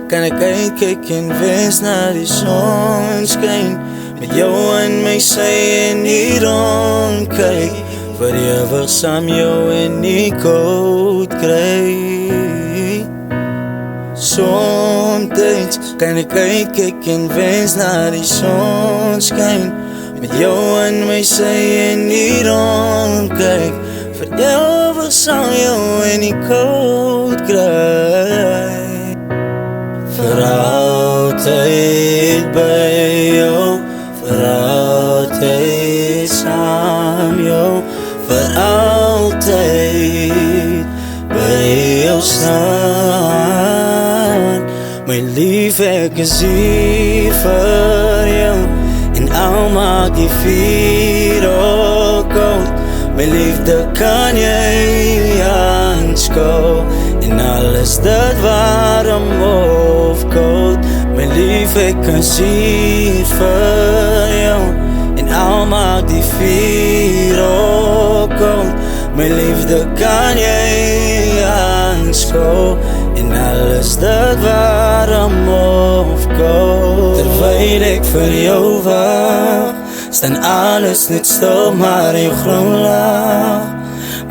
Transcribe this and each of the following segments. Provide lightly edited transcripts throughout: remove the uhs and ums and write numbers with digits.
kan ek uitkyk en wens na die son skyn. Met jou in my sy en nie rondkyk, vir ewig saam jou in die koud kry. Somtyds kan ek uitkyk en wens na die son skyn. Met jou in my sy en nie rondkyk, vir ewig saam jou in die koud kry. Vir altyd by jou, vir altyd saam jou, vir altyd by jou staan. My lief, ek is hier vir jou, en al maak die vuur ook koud. My liefde kan jy aanskou, en alles dit warm of koud. My lief, ek is hier vir jou, en al maak die vuur ook koud. My liefde kan jy aanskou, en alles dit warm of koud. Terwyl ek vir jou wag, staan alles net stil, maar jou glimlach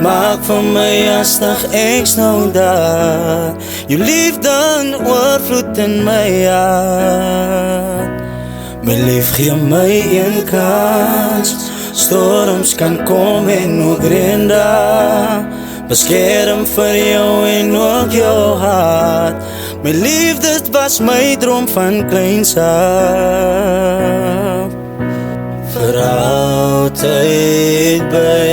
maak vir my astig ek's nou daar. Jou liefde in oorvloed in my hart. My lief, gee my een kans, storms kan kom en ook reën daar. Beskerm vir jou en ook jou hart. My lief, dit was my droom van kleins af. Vir altyd by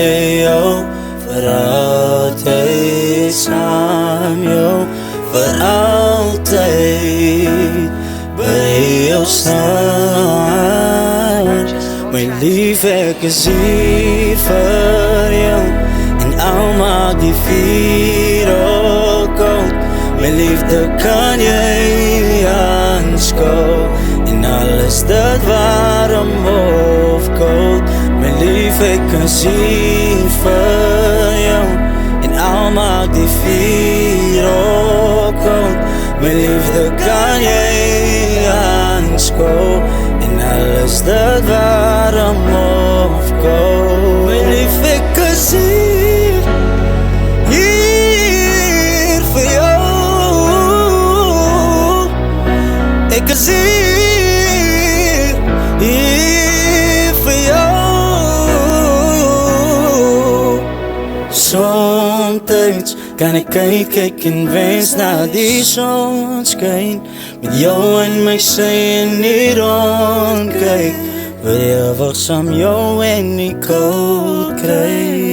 jou, vir altyd saam jou, vir altyd by jou staan. My lief, ek is hier vir jou, en al maak die vuur ook koud. My liefde kan jy aanskou, en alles dit warm of koud. My lief, ek is hier vir jou, en al maak die vuur ook koud. My liefde kan jy aanskou, en alles dit warm of koud. My lief, ek is hier vir jou. Ek is hier vir jou. Somtyds kan ek kyk en wens na die son skyn. Met jou in my sy en nie rondkyk, vir ewig saam jou in die koud kry.